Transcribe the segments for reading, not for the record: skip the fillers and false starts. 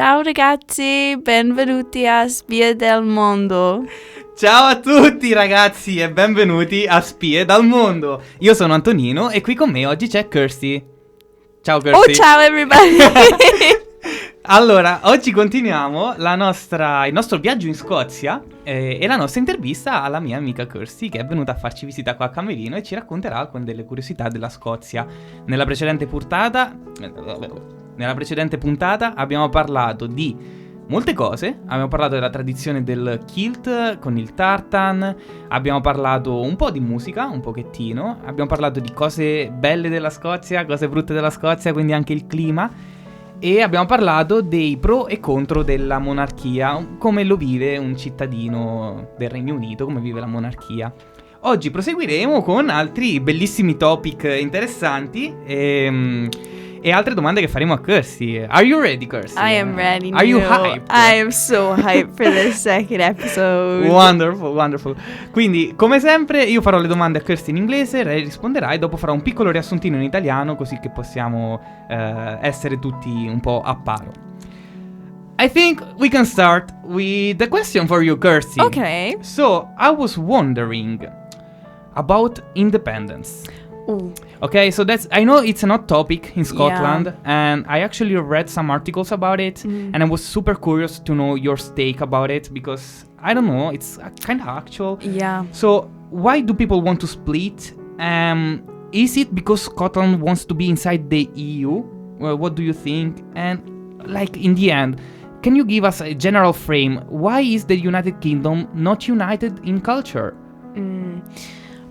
Ciao ragazzi, benvenuti a Spie del mondo. Ciao a tutti ragazzi e benvenuti a Spie dal mondo. Io sono Antonino e qui con me oggi c'è Kirsty. Ciao Kirsty. Oh, ciao everybody. Allora, oggi continuiamo il nostro viaggio in Scozia e la nostra intervista alla mia amica Kirsty, che è venuta a farci visita qua a Camerino e ci racconterà alcune delle curiosità della Scozia. Nella precedente puntata abbiamo parlato di molte cose. Abbiamo parlato della tradizione del kilt con il tartan, abbiamo parlato un po' di musica, un pochettino, abbiamo parlato di cose belle della Scozia, cose brutte della Scozia, quindi anche il clima. E abbiamo parlato dei pro e contro della monarchia, come lo vive un cittadino del Regno Unito, come vive la monarchia. Oggi proseguiremo con altri bellissimi topic interessanti e altre domande che faremo a Kirsty. Are you ready, Kirsty? I am ready. Are you hyped? I am so hyped for this second episode. Wonderful, wonderful. Quindi, come sempre, io farò le domande a Kirsty in inglese, lei risponderà e dopo farò un piccolo riassuntino in italiano, così che possiamo essere tutti un po' a paro. I think we can start with the question for you, Kirsty. Okay. So, I was wondering about independence. Ooh. Okay, so I know it's an hot topic in Scotland, and I actually read some articles about it, and I was super curious to know your take about it, because, I don't know, it's kind of actual. Yeah. So, why do people want to split? Is it because Scotland wants to be inside the EU? Well, what do you think? And, like, in the end, can you give us a general frame? Why is the United Kingdom not united in culture?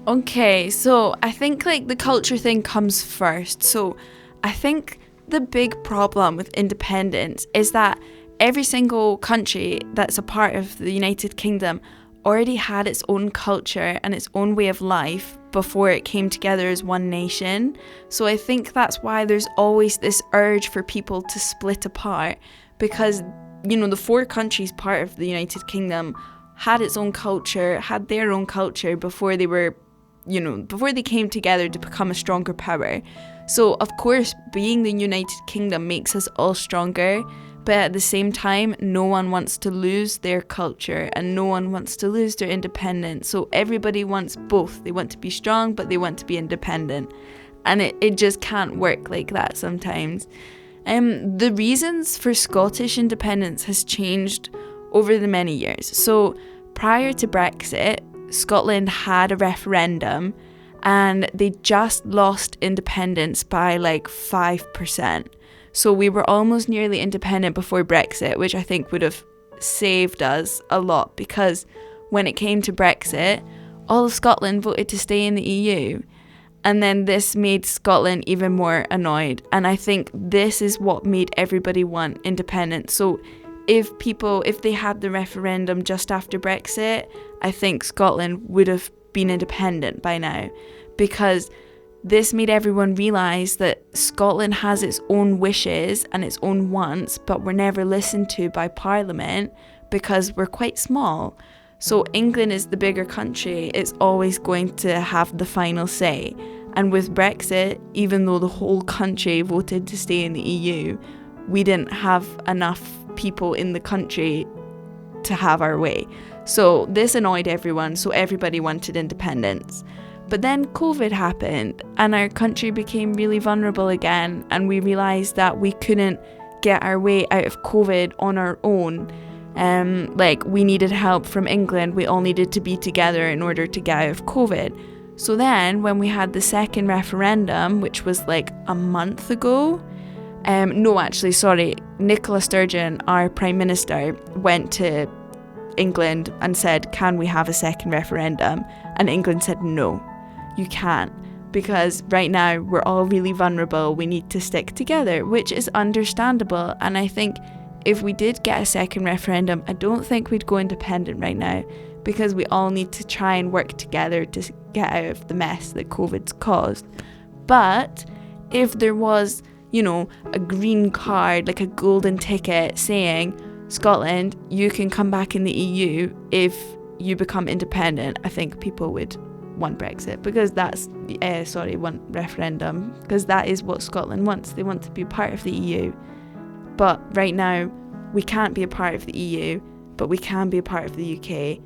Okay, so I think like the culture thing comes first. So I think the big problem with independence is that every single country that's a part of the United Kingdom already had its own culture and its own way of life before it came together as one nation. So I think that's why there's always this urge for people to split apart, because, you know, the four countries part of the United Kingdom had its own culture, had their own culture before they were, you know, before they came together to become a stronger power. So, of course, being the United Kingdom makes us all stronger, but at the same time, no one wants to lose their culture and no one wants to lose their independence. So everybody wants both. They want to be strong, but they want to be independent. And it just can't work like that sometimes. The reasons for Scottish independence has changed over the many years. So prior to Brexit, Scotland had a referendum and they just lost independence by like 5%. So we were almost nearly independent before Brexit, which I think would have saved us a lot, because when it came to Brexit, all of Scotland voted to stay in the EU. And then this made Scotland even more annoyed. And I think this is what made everybody want independence. So if they had the referendum just after Brexit, I think Scotland would have been independent by now, because this made everyone realise that Scotland has its own wishes and its own wants, but we're never listened to by Parliament because we're quite small. So England is the bigger country, it's always going to have the final say. And with Brexit, even though the whole country voted to stay in the EU, we didn't have enough people in the country to have our way. So this annoyed everyone, so everybody wanted independence. But then COVID happened and our country became really vulnerable again, and we realised that we couldn't get our way out of COVID on our own. Like, we needed help from England. We all needed to be together in order to get out of COVID. So then when we had the second referendum, which was like a month ago, Nicola Sturgeon, our Prime Minister, went to England and said, can we have a second referendum? And England said, no, you can't, because right now we're all really vulnerable. We need to stick together, which is understandable. And I think if we did get a second referendum, I don't think we'd go independent right now, because we all need to try and work together to get out of the mess that COVID's caused. But if there was, you know, a green card, like a golden ticket saying, Scotland, you can come back in the EU if you become independent, I think people would want Brexit, because want referendum, because that is what Scotland wants. They want to be part of the EU. But right now, we can't be a part of the EU, but we can be a part of the UK.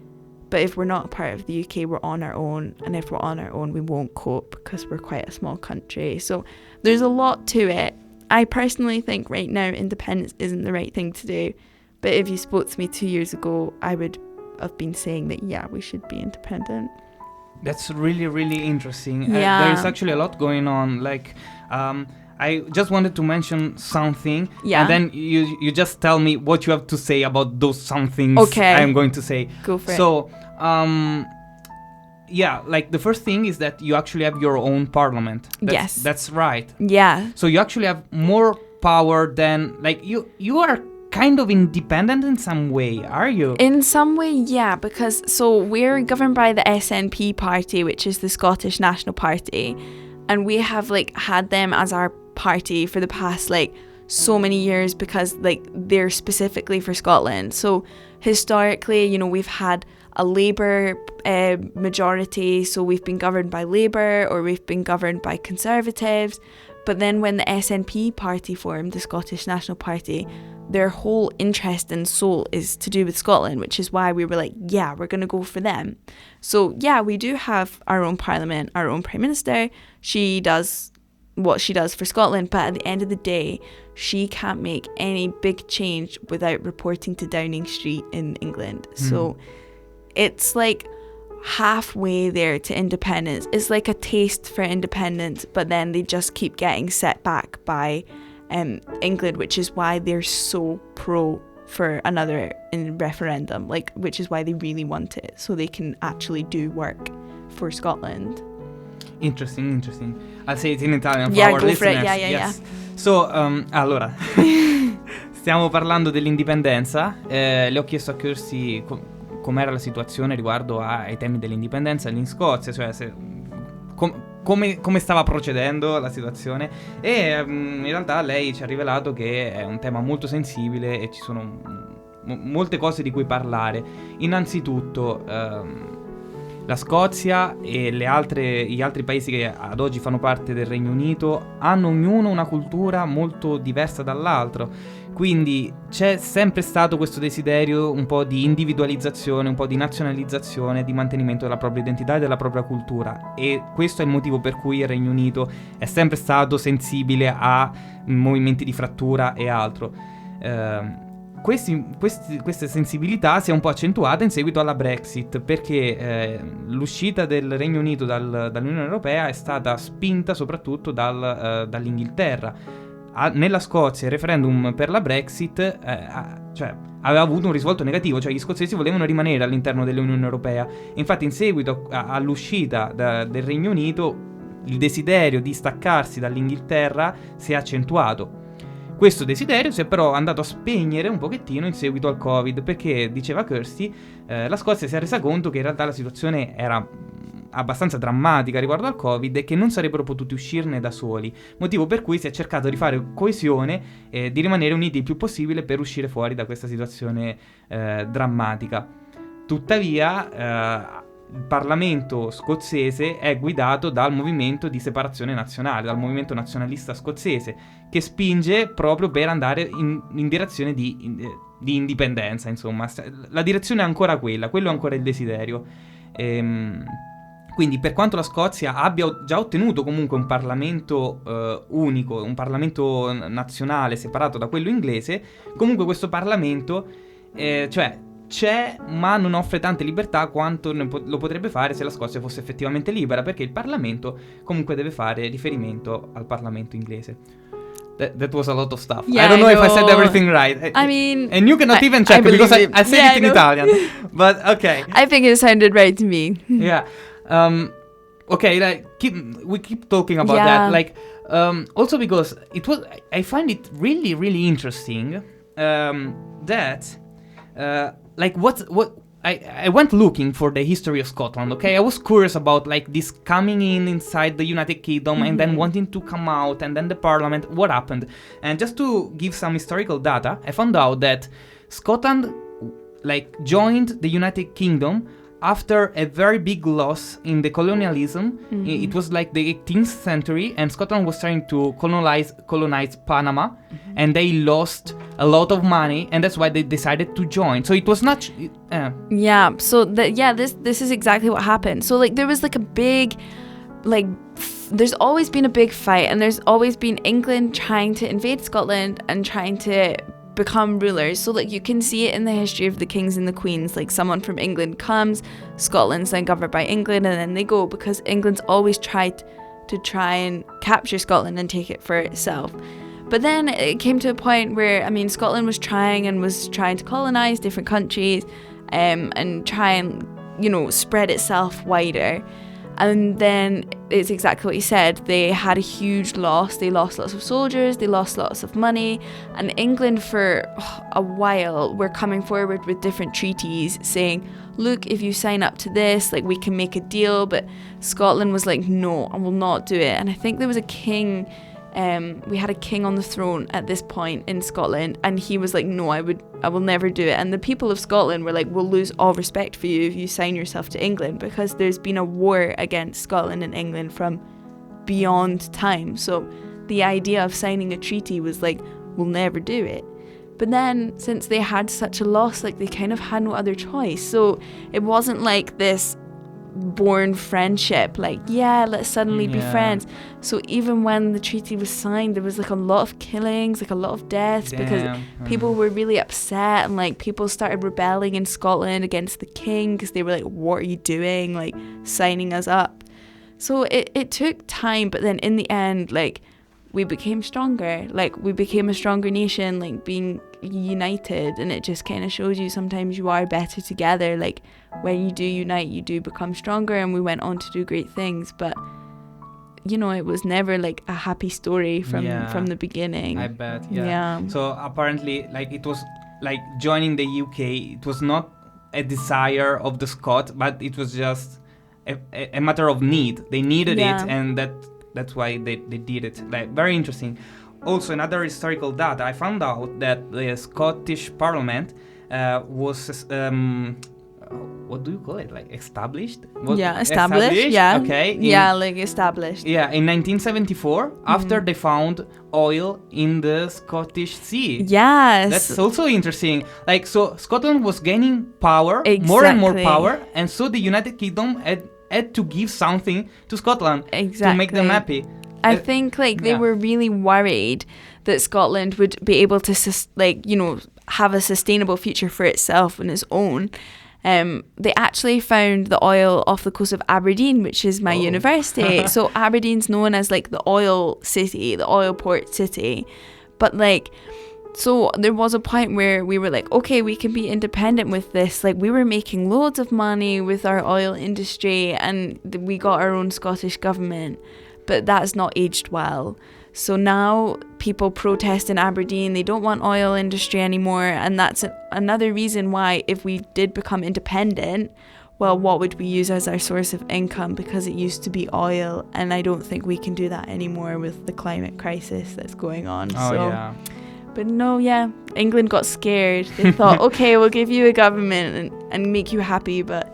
But if we're not a part of the UK, we're on our own. And if we're on our own, we won't cope because we're quite a small country. So there's a lot to it. I personally think right now independence isn't the right thing to do. But if you spoke to me 2 years ago, I would have been saying that, yeah, we should be independent. That's really, really interesting. Yeah. There is actually a lot going on. Like, I just wanted to mention something, and then you just tell me what you have to say about those somethings. Okay. I'm going to say. Go for it. So, yeah, like the first thing is that you actually have your own parliament. Yes. That's right. Yeah. So you actually have more power than, like, you are kind of independent in some way, are you? In some way, yeah, because so we're governed by the SNP party, which is the Scottish National Party, and we have like had them as our party for the past like so many years because like they're specifically for Scotland. So historically, you know, we've had a Labour majority, so we've been governed by Labour or we've been governed by Conservatives. But then when the SNP party formed, the Scottish National Party, their whole interest and soul is to do with Scotland, which is why we were like, yeah, we're going to go for them. So yeah, we do have our own parliament, our own prime minister. She does what she does for Scotland, but at the end of the day, she can't make any big change without reporting to Downing Street in England. So it's like halfway there to independence. It's like a taste for independence, but then they just keep getting set back by England, which is why they're so pro for another referendum, like, which is why they really want it, so they can actually do work for Scotland. Interesting. I'll say it in Italian for Yeah, our go for listeners. it. Yeah. Yes. So, allora, stiamo parlando dell'indipendenza. Le ho chiesto a Kirsty com'era la situazione riguardo ai temi dell'indipendenza lì in Scozia, cioè come stava procedendo la situazione, e in realtà lei ci ha rivelato che è un tema molto sensibile e ci sono molte cose di cui parlare. Innanzitutto la Scozia e gli altri paesi che ad oggi fanno parte del Regno Unito hanno ognuno una cultura molto diversa dall'altro, quindi c'è sempre stato questo desiderio un po' di individualizzazione, un po' di nazionalizzazione, di mantenimento della propria identità e della propria cultura, e questo è il motivo per cui il Regno Unito è sempre stato sensibile a movimenti di frattura e altro. Queste sensibilità si è un po' accentuata in seguito alla Brexit, perché l'uscita del Regno Unito dall'Unione Europea è stata spinta soprattutto dall'Inghilterra. Nella Scozia il referendum per la Brexit aveva avuto un risvolto negativo, cioè gli scozzesi volevano rimanere all'interno dell'Unione Europea, e infatti in seguito all'uscita del Regno Unito il desiderio di staccarsi dall'Inghilterra si è accentuato. Questo desiderio si è però andato a spegnere un pochettino in seguito al Covid, perché, diceva Kirsty, la Scozia si è resa conto che in realtà la situazione era abbastanza drammatica riguardo al Covid e che non sarebbero potuti uscirne da soli, motivo per cui si è cercato di fare coesione e di rimanere uniti il più possibile per uscire fuori da questa situazione drammatica. Tuttavia il Parlamento scozzese è guidato dal movimento di separazione nazionale, dal movimento nazionalista scozzese, che spinge proprio per andare in direzione di indipendenza, insomma. La direzione è ancora quella, quello è ancora il desiderio. Quindi per quanto la Scozia abbia già ottenuto comunque un Parlamento unico, un Parlamento nazionale separato da quello inglese, comunque questo Parlamento c'è, ma non offre tante libertà quanto lo potrebbe fare se la Scozia fosse effettivamente libera, perché il Parlamento comunque deve fare riferimento al Parlamento inglese. That was a lot of stuff. Yeah, I don't know I if I said know. everything right. I mean, and you cannot even check because I said it in Italian. But okay. I think it sounded right to me. Yeah. Okay, like we keep talking about that. Like also because I find it really, really interesting that like what I went looking for the history of Scotland, okay? I was curious about like this coming inside the United Kingdom and then wanting to come out, and then the Parliament, what happened? And just to give some historical data, I found out that Scotland like joined the United Kingdom after a very big loss in the colonialism. It was like the 18th century, and Scotland was trying to colonize Panama, and they lost a lot of money, and that's why they decided to join. So it was not. Yeah. So this is exactly what happened. So like there was like a big, like. There's always been a big fight, and there's always been England trying to invade Scotland and trying to become rulers. So like you can see it in the history of the kings and the queens. Like someone from England comes, Scotland's then governed by England, and then they go, because England's always tried to try and capture Scotland and take it for itself. But then it came to a point where, I mean, Scotland was trying to colonize different countries, and try and, you know, spread itself wider. And then it's exactly what you said. They had a huge loss. They lost lots of soldiers. They lost lots of money. And England, for a while, were coming forward with different treaties saying, look, if you sign up to this, like, we can make a deal. But Scotland was like, no, I will not do it. And I think there was a king. We had a king on the throne at this point in Scotland, and he was like, no, I will never do it. And the people of Scotland were like, we'll lose all respect for you if you sign yourself to England, because there's been a war against Scotland and England from beyond time. So the idea of signing a treaty was like, we'll never do it. But then, since they had such a loss, like, they kind of had no other choice. So it wasn't like this born friendship, like, yeah, let's suddenly be friends. So even when the treaty was signed, there was like a lot of killings, like a lot of deaths, because people were really upset, and like people started rebelling in Scotland against the king, because they were like, what are you doing, like, signing us up? So it took time, but then in the end, like, we became stronger. Like, we became a stronger nation, like, being united. And it just kind of shows you sometimes you are better together. Like, when you do unite, you do become stronger. And we went on to do great things. But, you know, it was never like a happy story from the beginning. I bet. Yeah. So apparently, like, it was like joining the UK. It was not a desire of the Scots, but it was just a matter of need. They needed it, and that's why they did it. Like, very interesting. Also, another historical data, I found out that the Scottish Parliament was, what do you call it? Like, established? Established. Yeah. Okay. Established. Yeah, in 1974, after they found oil in the Scottish Sea. Yes. That's also interesting. Like, so Scotland was gaining power, more and more power, and so the United Kingdom had to give something to Scotland to make them happy. I think they were really worried that Scotland would be able to have a sustainable future for itself on its own. They actually found the oil off the coast of Aberdeen, which is my university. So Aberdeen's known as like the oil city, the oil port city. But so there was a point where we were like, okay, we can be independent with this. Like, we were making loads of money with our oil industry, and we got our own Scottish government. But that's not aged well. So now people protest in Aberdeen. They don't want oil industry anymore. And that's another reason why, if we did become independent, well, what would we use as our source of income? Because it used to be oil. And I don't think we can do that anymore with the climate crisis that's going on. But no, England got scared. They thought, okay, we'll give you a government and make you happy. But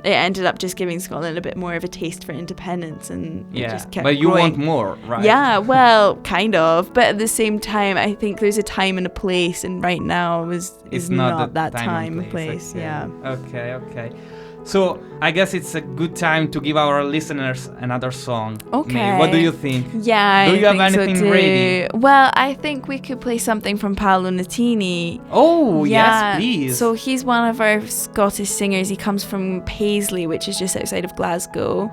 it ended up just giving Scotland a bit more of a taste for independence, and it just kept but you growing. Want more, right? Yeah, well, kind of. But at the same time, I think there's a time and a place, and right now is not that time and place. Okay. Yeah. Okay. So I guess it's a good time to give our listeners another song. Okay. Maybe. What do you think? Yeah, do you have think anything so too. ready? Well, I think we could play something from Paolo Nutini. Oh, yes, please. So he's one of our Scottish singers. He comes from Paisley, which is just outside of Glasgow.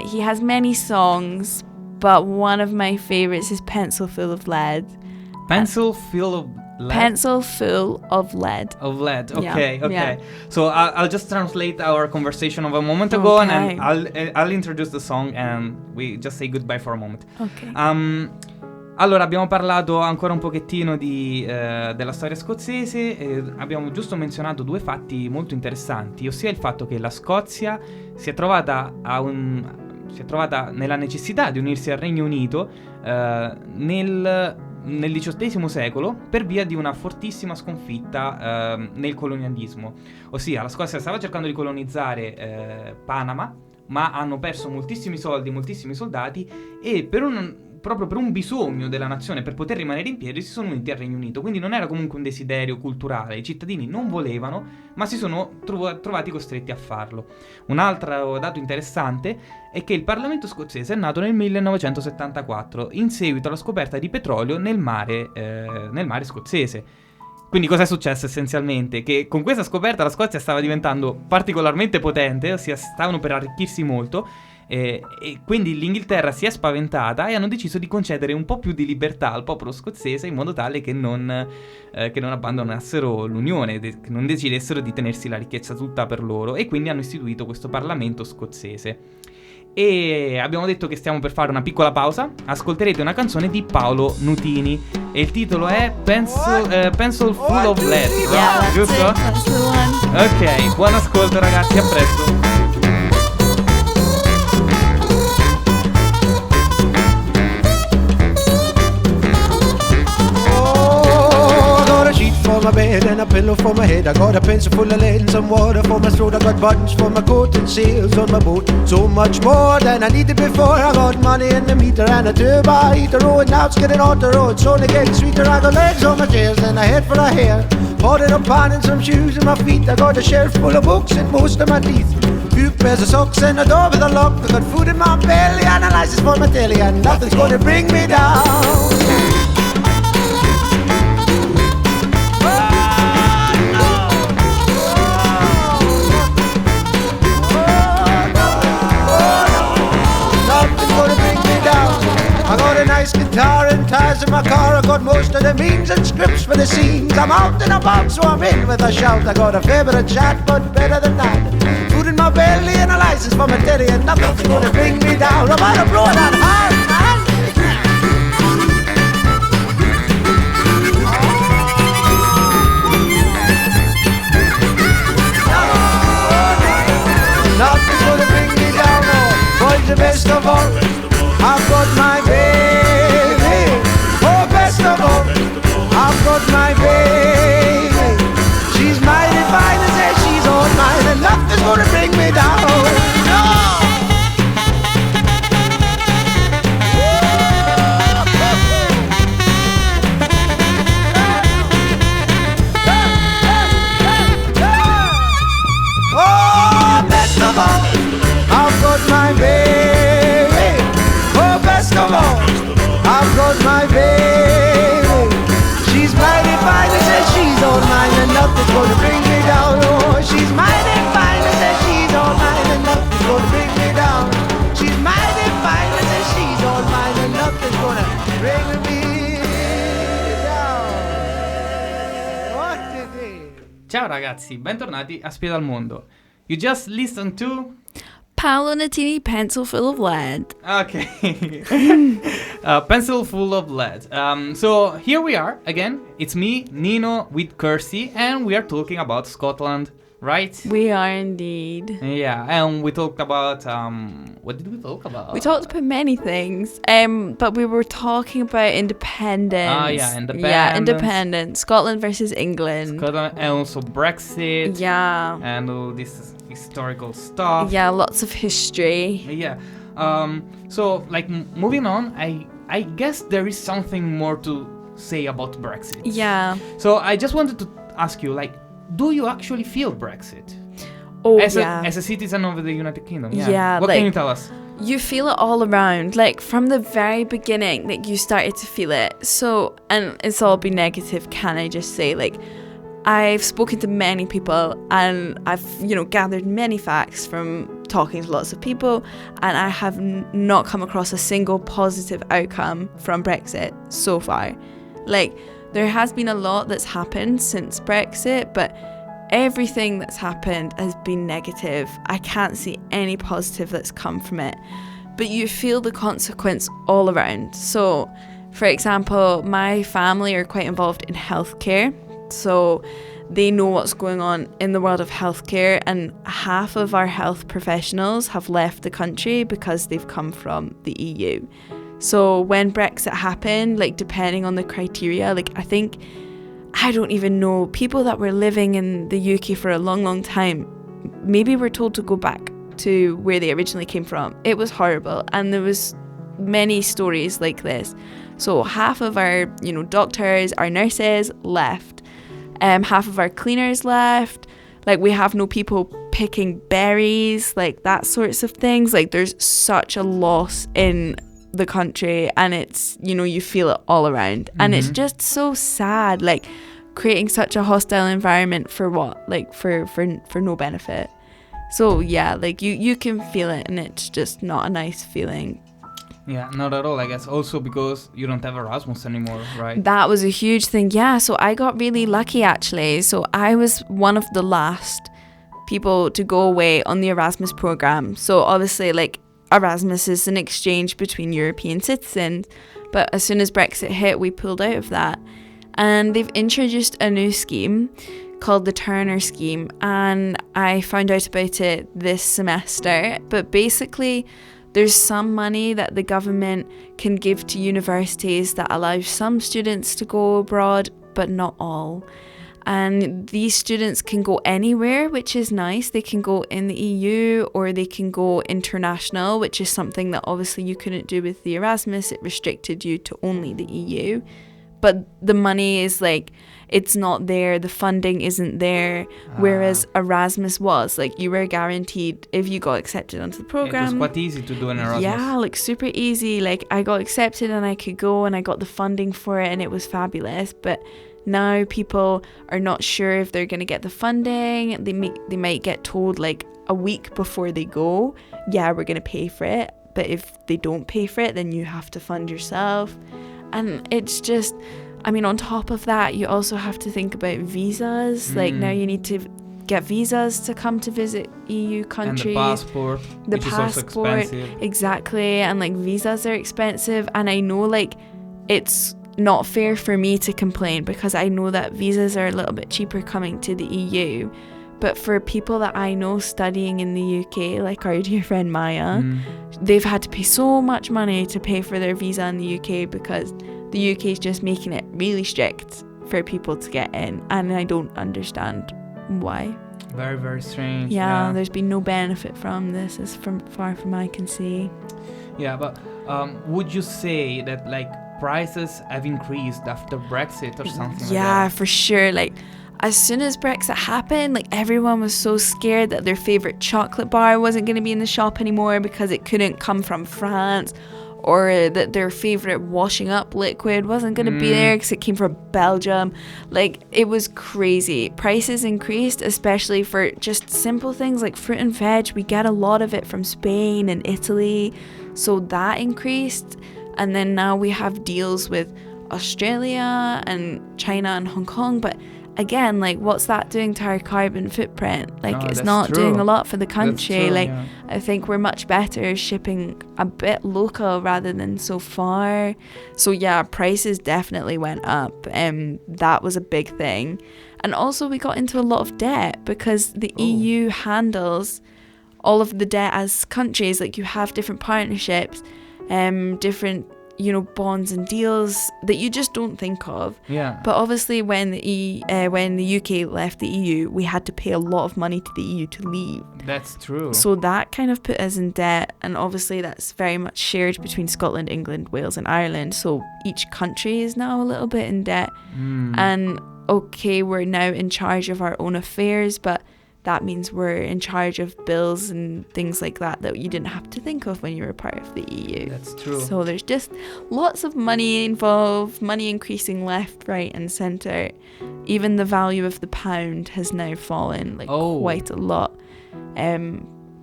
He has many songs, but one of my favourites is Pencil Full of Lead. Pencil Full of Lead? Pencil Full of Lead. Of lead, okay. Yeah. So I'll just translate our conversation of a moment ago, and I'll introduce the song, and we just say goodbye for a moment. Okay. Allora, abbiamo parlato ancora un pochettino della storia scozzese, e abbiamo giusto menzionato due fatti molto interessanti, ossia il fatto che la Scozia si è trovata nella necessità di unirsi al Regno Unito nel nel XVIII secolo per via di una fortissima sconfitta nel colonialismo. Ossia, la Scozia stava cercando di colonizzare Panama, ma hanno perso moltissimi soldi, moltissimi soldati, e proprio per un bisogno della nazione per poter rimanere in piedi si sono uniti al Regno Unito. Quindi non era comunque un desiderio culturale, i cittadini non volevano, ma si sono trovati costretti a farlo. Un altro dato interessante è che il Parlamento scozzese è nato nel 1974 in seguito alla scoperta di petrolio nel mare scozzese. Quindi cosa è successo essenzialmente? Che con questa scoperta la Scozia stava diventando particolarmente potente, ossia stavano per arricchirsi molto, e quindi l'Inghilterra si è spaventata e hanno deciso di concedere un po' più di libertà al popolo scozzese in modo tale che non abbandonassero l'Unione, che non decidessero di tenersi la ricchezza tutta per loro, e quindi hanno istituito questo Parlamento scozzese. E abbiamo detto che stiamo per fare una piccola pausa. Ascolterete una canzone di Paolo Nutini e il titolo è Pencil Full of Lead. Yeah, giusto? that's the one. Ok, buon ascolto ragazzi, a presto. For my bed and a pillow for my head. I got a pencil full of lead and some water for my throat. I got buttons for my coat and sails on my boat. So much more than I needed before. I got money in the meter and a turbo heater. Oh, and now it's getting on the road, so only getting sweeter. I got legs on my chairs and a head for a hair. Potted up pan and some shoes in my feet. I got a shelf full of books and most of my teeth. Few pairs of socks and a door with a lock. I got food in my belly and a license for my telly, and nothing's gonna bring me down. I got a nice guitar and tires in my car. I got most of the means and scripts for the scenes. I'm out and about, so I'm in with a shout. I got a fair bit of chat, but better than that. Food in my belly and a license for my telly, and nothing's gonna bring me down. I'm out of blowing that hard, man. Nothing's gonna bring me down, oh, boys, the best of all. I've got my baby, oh best of all, I've got my baby. She's mighty fine and says she's all mine, and nothing's gonna bring me down. No! Oh, best of all, I've got my baby. Come on, I've got my baby. She's mighty fine and says she's all mine, and nothing's gonna bring me down. Oh, she's mighty fine and says she's all mine, and nothing's gonna bring me down. She's mighty fine and says she's all mine, and nothing's gonna bring me down. What did it? Ciao ragazzi, bentornati a Spie dal Mondo. You just listened to Paolo Nutini, Pencil Full of Lead. Okay. Pencil Full of Lead. So here we are again. It's me, Nino, with Kirsty, and we are talking about Scotland, right? We are indeed. Yeah, and we talked about what did we talk about? We talked about many things, but we were talking about independence. Ah, yeah, independence. Yeah, independence. Scotland versus England. Scotland, and also Brexit. Yeah. And all this historical stuff. Yeah, lots of history. Yeah. So, like, moving on, I guess there is something more to say about Brexit. Yeah. So, I just wanted to ask you, like, do you actually feel Brexit? Oh, as yeah. As a citizen of the United Kingdom, yeah. Yeah, What like, can you tell us? You feel it all around, like from the very beginning, like you started to feel it. So, and it's all been negative, can I just say, like, I've spoken to many people and I've, gathered many facts from talking to lots of people, and I have not come across a single positive outcome from Brexit so far. Like, there has been a lot that's happened since Brexit, but everything that's happened has been negative. I can't see any positive that's come from it. But you feel the consequence all around. So, for example, my family are quite involved in healthcare. So they know what's going on in the world of healthcare, and half of our health professionals have left the country because they've come from the EU. So when Brexit happened, like depending on the criteria, like I don't even know, people that were living in the UK for a long, long time, maybe were told to go back to where they originally came from. It was horrible, and there was many stories like this. So half of our, doctors, our nurses left. Half of our cleaners left. Like, we have no people picking berries, like that sorts of things. Like, there's such a loss in the country, and it's, you feel it all around. And it's just so sad, like, creating such a hostile environment for what? Like, for no benefit. So, yeah, like, you can feel it, and it's just not a nice feeling. Yeah, not at all, I guess. Also because you don't have Erasmus anymore, right? That was a huge thing. Yeah, so I got really lucky, actually. So I was one of the last people to go away on the Erasmus program. So obviously, like, Erasmus is an exchange between European citizens. But as soon as Brexit hit, we pulled out of that. And they've introduced a new scheme called the Turner scheme. And I found out about it this semester. But basically, there's some money that the government can give to universities that allows some students to go abroad, but not all. And these students can go anywhere, which is nice. They can go in the EU, or they can go international, which is something that obviously you couldn't do with the Erasmus. It restricted you to only the EU. But the money is like, it's not there, the funding isn't there, whereas Erasmus was, like, you were guaranteed if you got accepted onto the program. It was quite easy to do an Erasmus. Yeah, like super easy. Like, I got accepted and I could go, and I got the funding for it, and it was fabulous. But now people are not sure if they're going to get the funding. They might get told like a week before they go, yeah, we're going to pay for it. But if they don't pay for it, then you have to fund yourself. And it's just, I mean, on top of that, you also have to think about visas. Like, now you need to get visas to come to visit EU countries. And the passport, is also expensive. Exactly. And, like, visas are expensive. And I know, like, it's not fair for me to complain, because I know that visas are a little bit cheaper coming to the EU. But for people that I know studying in the UK, like our dear friend Maya, they've had to pay so much money to pay for their visa in the UK, because the UK is just making it really strict for people to get in. And I don't understand why. Very, very strange. Yeah, there's been no benefit from this, as far from I can see. Yeah, but would you say that, like, prices have increased after Brexit or something like that? Yeah, for sure. Like, as soon as Brexit happened, like, everyone was so scared that their favourite chocolate bar wasn't going to be in the shop anymore because it couldn't come from France, or that their favourite washing up liquid wasn't going to be there because it came from Belgium. Like, it was crazy. Prices increased, especially for just simple things like fruit and veg. We get a lot of it from Spain and Italy, so that increased. And then now we have deals with Australia and China and Hong Kong, but again, like, what's that doing to our carbon footprint? Like, it's not doing a lot for the country. I think we're much better shipping a bit local rather than so far. So yeah, prices definitely went up. That was a big thing. And also we got into a lot of debt, because the EU handles all of the debt as countries. Like, you have different partnerships, different bonds and deals that you just don't think of. Yeah. But obviously, when the UK left the EU, we had to pay a lot of money to the EU to leave. That's true. So that kind of put us in debt, and obviously that's very much shared between Scotland, England, Wales, and Ireland. So each country is now a little bit in debt. And okay, we're now in charge of our own affairs, but that means we're in charge of bills and things like that you didn't have to think of when you were part of the EU. That's true. So there's just lots of money involved, money increasing left, right, and centre. Even the value of the pound has now fallen quite a lot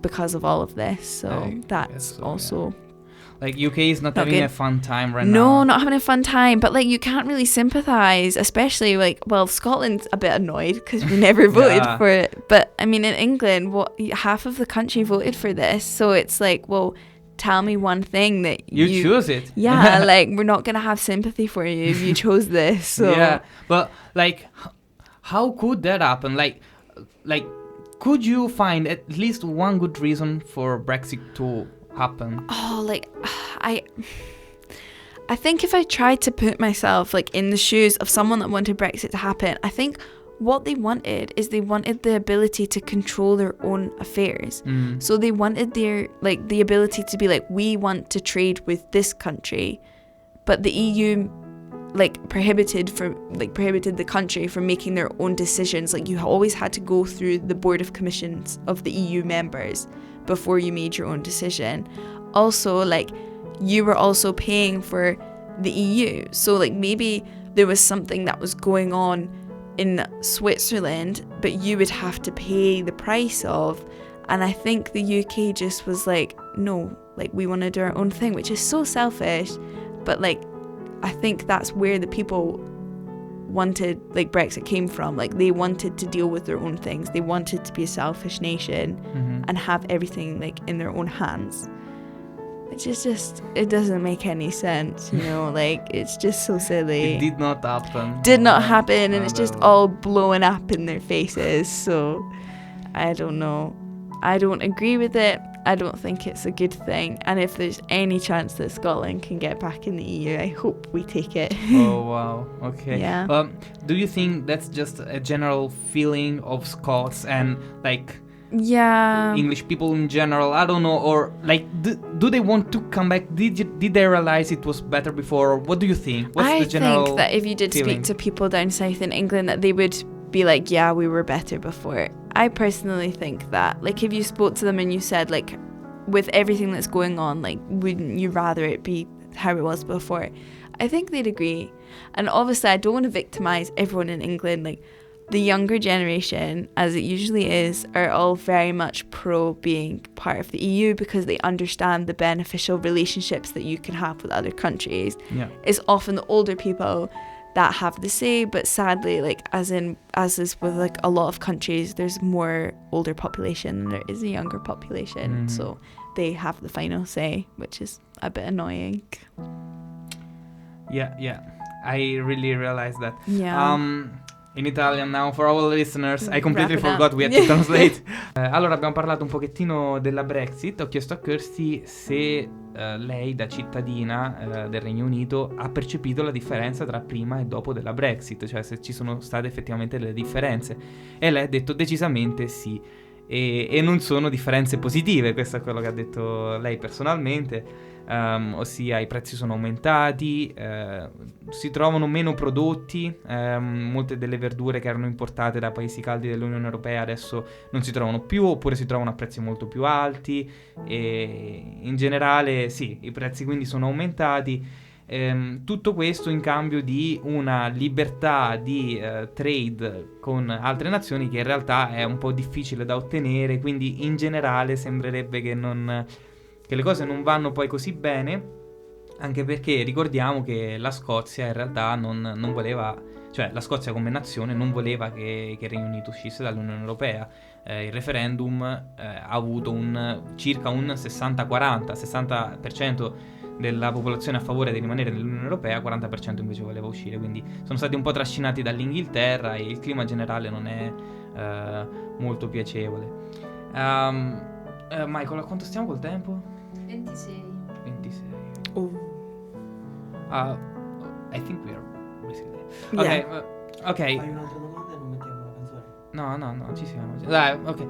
because of all of this. So that's also... Yeah. Like, UK is not having a fun time right now. No, not having a fun time. But, like, you can't really sympathise, especially, like, well, Scotland's a bit annoyed because we never voted for it. But, I mean, in England, half of the country voted for this. So it's like, well, tell me one thing that you choose it. Yeah, like, we're not going to have sympathy for you if you chose this. So. Yeah, but, like, how could that happen? Like, could you find at least one good reason for Brexit to happen? Oh, like, I think if I tried to put myself like in the shoes of someone that wanted Brexit to happen, I think what they wanted is they wanted the ability to control their own affairs. So they wanted their like the ability to be like, we want to trade with this country, but the EU like prohibited the country from making their own decisions. Like you always had to go through the board of commissions of the EU members before you made your own decision. Also, like you were also paying for the EU, so like maybe there was something that was going on in Switzerland, but you would have to pay the price of. And I think the UK just was like, no, like we want to do our own thing, which is so selfish. But like, I think that's where the people wanted, like Brexit came from. Like they wanted to deal with their own things. They wanted to be a selfish nation and have everything like in their own hands. Which is just, it doesn't make any sense, you know, like it's just so silly. It did not happen. Did not happen, and it's just all blowing up in their faces. So I don't know. I don't agree with it. I don't think it's a good thing. And if there's any chance that Scotland can get back in the EU, I hope we take it. Oh, wow. Okay. Yeah. Do you think that's just a general feeling of Scots and like English people in general? I don't know. Or like, do they want to come back? Did they realize it was better before? Or what do you think? What's the general I think that if you did feeling? speak to people down south in England, that they would be like, yeah, we were better before. I personally think that, like, if you spoke to them and you said, like, with everything that's going on, like, wouldn't you rather it be how it was before? I think they'd agree. And obviously, I don't want to victimise everyone in England. Like, the younger generation, as it usually is, are all very much pro being part of the EU because they understand the beneficial relationships that you can have with other countries. Yeah. It's often the older people that have the say, but sadly, like as is with like a lot of countries, there's more older population than there is a younger population, so they have the final say, which is a bit annoying. Yeah, I really realized that. In Italian now for our listeners. I completely forgot we had to translate. Allora abbiamo parlato un pochettino della Brexit. Ho chiesto a Kirsty se lei da cittadina del Regno Unito ha percepito la differenza tra prima e dopo della Brexit, cioè se ci sono state effettivamente delle differenze, e lei ha detto decisamente sì, e non sono differenze positive. Questo è quello che ha detto lei personalmente. Ossia i prezzi sono aumentati, si trovano meno prodotti, molte delle verdure che erano importate da paesi caldi dell'Unione Europea adesso non si trovano più, oppure si trovano a prezzi molto più alti, e in generale sì, i prezzi quindi sono aumentati. Tutto questo in cambio di una libertà di trade con altre nazioni che in realtà è un po' difficile da ottenere, quindi in generale sembrerebbe che le cose non vanno poi così bene, anche perché ricordiamo che la Scozia in realtà non voleva, cioè la Scozia come nazione non voleva che il Regno Unito uscisse dall'Unione Europea. Il referendum ha avuto circa un 60% della popolazione a favore di rimanere nell'Unione Europea, 40% invece voleva uscire, quindi sono stati un po' trascinati dall'Inghilterra e il clima generale non è molto piacevole. Michael, a quanto stiamo col tempo? 26. Oh. I think we are basically. Yeah. Ok. Fai un'altra domanda e non mettiamo la canzone. No, ci siamo. Dai, ok.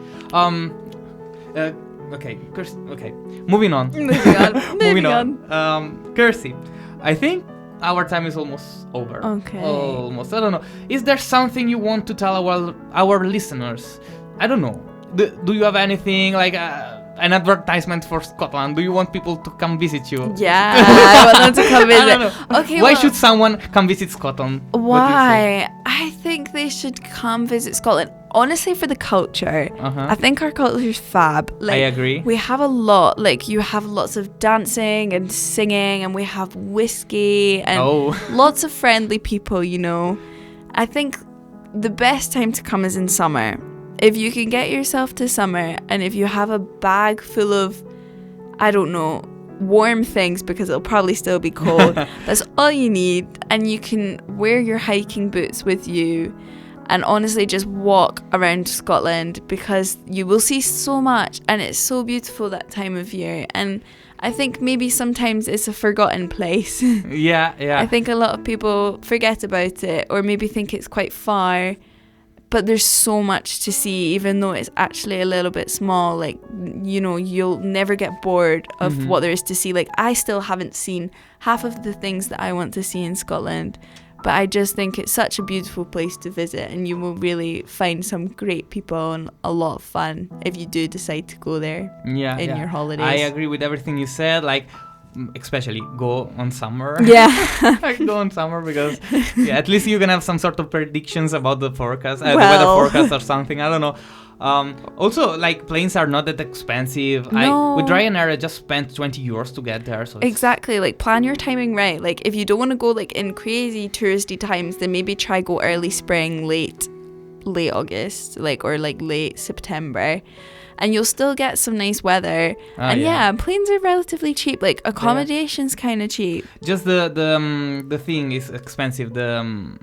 Ok, Kirsty, okay. Moving on. Moving on. Kirsty, I think our time is almost over. Okay. Almost. I don't know. Is there something you want to tell our listeners? I don't know. Do you have anything like an advertisement for Scotland? Do you want people to come visit you? Yeah, I want them to come visit. I don't know. Okay, why should someone come visit Scotland? Why? I think they should come visit Scotland. Honestly, for the culture. I think our culture is fab. Like, I agree. We have a lot. Like, you have lots of dancing and singing, and we have whiskey and lots of friendly people, you know. I think the best time to come is in summer. If you can get yourself to summer, and if you have a bag full of, I don't know, warm things, because it'll probably still be cold, that's all you need, and you can wear your hiking boots with you, And honestly, just walk around Scotland because you will see so much, and it's so beautiful that time of year. And I think maybe sometimes it's a forgotten place. Yeah. I think a lot of people forget about it, or maybe think it's quite far. But there's so much to see, even though it's actually a little bit small. Like, you know, you'll never get bored of what there is to see. Like, I still haven't seen half of the things that I want to see in Scotland. But I just think it's such a beautiful place to visit, and you will really find some great people and a lot of fun if you do decide to go there in your holidays. I agree with everything you said. Like, especially go on summer. Yeah. Go on summer because at least you can have some sort of predictions about the forecast, the weather forecast or something. I don't know. Also, like, planes are not that expensive. No. With Ryanair, I just spent 20 euros to get there. So exactly. Like, plan your timing right. Like, if you don't want to go like in crazy touristy times, then maybe try go early spring, late August, like, or like late September. And you'll still get some nice weather. Planes are relatively cheap. Like, accommodation's kind of cheap. Just the thing is expensive. The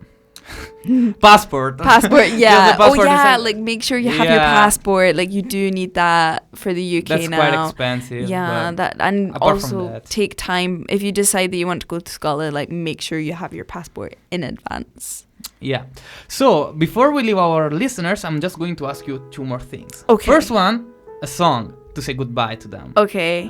passport. Yeah. Passport like, make sure you have your passport. Like, you do need that for the UK That's now. quite expensive. Yeah, and also take time. If you decide that you want to go to Scotland, like, make sure you have your passport in advance. Yeah. So, before we leave our listeners, I'm just going to ask you 2 more things. Okay. First one, a song to say goodbye to them. Okay.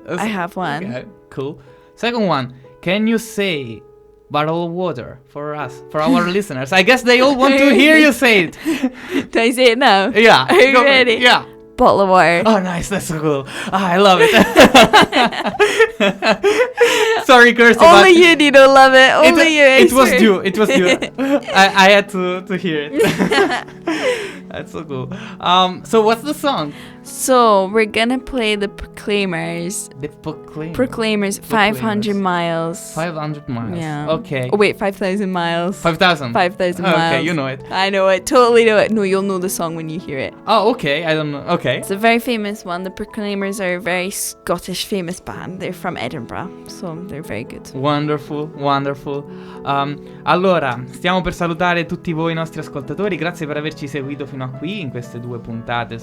I have one. Okay, cool. Second one, can you say bottle of water for us, for our listeners? I guess they all want to hear you say it. Do I say it now? Yeah. Are you ready? Yeah. Bottle of water. Oh, nice. That's so cool. I love it. Sorry, Kirsty. Only you need to love it. Only you. It was due. I had to hear it. That's so cool. So what's the song? So we're gonna play the Proclaimers. The Proclaimers. Proclaimers. 500 miles. 500 miles. Yeah. Okay. Oh wait, 5,000 miles. 5,000. 5,000 miles. Okay, you know it. I know it. Totally know it. No, you'll know the song when you hear it. Oh, okay. I don't know. Okay. It's a very famous one. The Proclaimers are a very Scottish famous band. They're from Edinburgh, so they're very good. Wonderful. Allora, stiamo per salutare tutti voi nostri ascoltatori. Grazie per averci seguito fino a qui in queste 2 puntate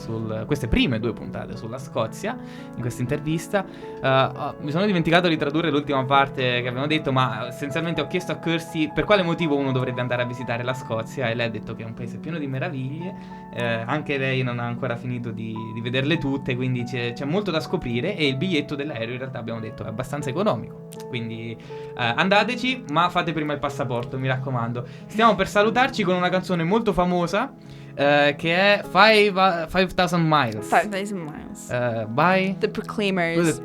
queste prime 2 puntate sulla Scozia, in questa intervista. Mi sono dimenticato di tradurre l'ultima parte che abbiamo detto, ma essenzialmente ho chiesto a Kirsty per quale motivo uno dovrebbe andare a visitare la Scozia, e lei ha detto che è un paese pieno di meraviglie. Anche lei non ha ancora finito di vederle tutte, quindi c'è molto da scoprire, e il biglietto dell'aereo in realtà abbiamo detto è abbastanza economico, quindi andateci, ma fate prima il passaporto, mi raccomando. Stiamo per salutarci con una canzone molto famosa che è 5,000 Miles. 5,000 Miles. By The Proclaimers.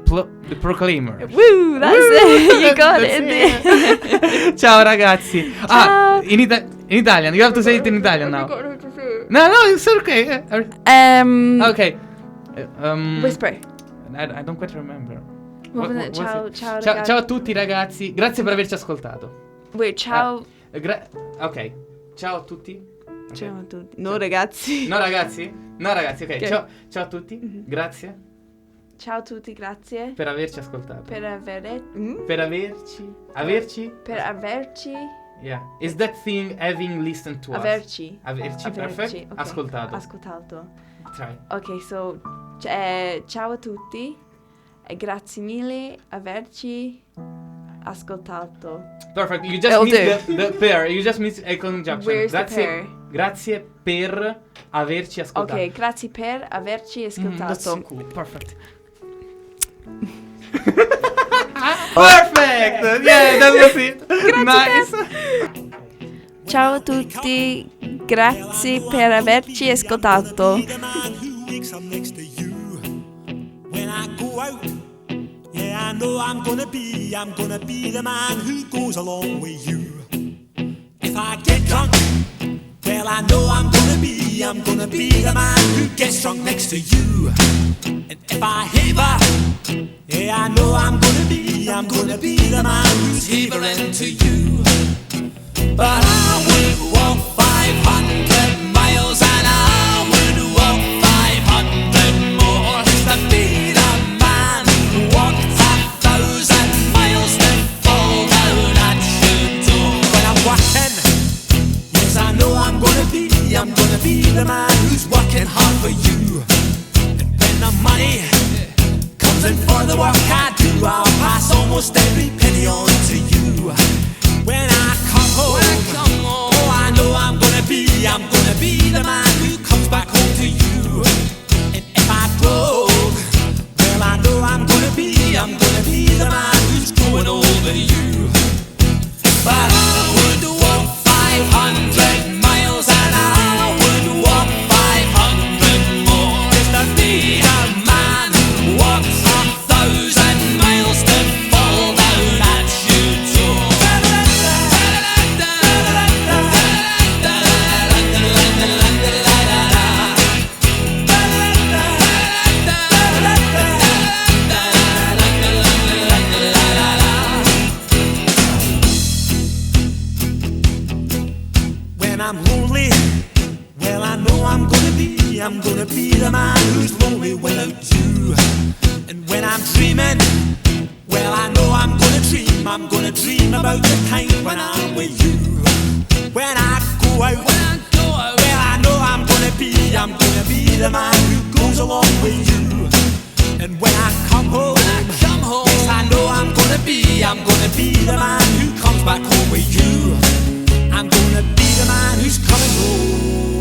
The Proclaimers. Woo, that's it. You got it. Ciao ragazzi. Ciao. In Italian. You have to say it in Italian now. No, it's okay. Okay. Whisper. I don't quite remember. Ciao, ciao, ragazzi. Ciao a tutti ragazzi. Grazie per averci ascoltato. Wait, ciao. Ok. Ciao a tutti. Okay. Ciao a tutti. No ragazzi. No ragazzi, ok. Okay. Ciao a tutti. Grazie. Ciao a tutti, grazie. Per averci ascoltato. Per averci. Yeah. Is that thing having listened to us? Averci, perfect. Okay. Ascoltato. Try. Ok, so ciao a tutti. Grazie mille averci ascoltato. Perfect. You just miss the pair. You just miss a conjunction. Where's the pair? Grazie per averci ascoltato. Ok, grazie per averci ascoltato. That's so cool. Perfect. Perfect. Yeah, that was it. Nice. Ciao a tutti. Grazie per averci ascoltato. I know I'm gonna be the man who goes along with you. If I get drunk, well I know I'm gonna be the man who gets drunk next to you. And if I heaver, yeah I know I'm gonna be the man who's heavering to you. But I would walk 500 miles and I would walk 500 more just to be the man who walked 1,000 miles to fall down at your door. When I'm walking, yes I know I'm gonna be gonna be the man who's working hard for you. And when the money comes in for the work I do, I'll pass almost every penny on to you. When I come home, oh, I know I'm gonna be the man who comes back home to you. And if I broke, well, I know I'm gonna be the man who's growing older than you. But I would walk 500 miles and I would walk 500 more just to be a man who walks 1,000 miles to fall down at your door. When I'm lonely, well, I know I'm gonna be the man who's lonely without you. And when I'm dreaming, well, I know I'm gonna dream about the time when I'm with you. When I go out, well, I know I'm gonna be the man who goes along with you. And when I come home, yes, I know I'm gonna be the man who comes back home with you. I'm gonna be the man who's coming home.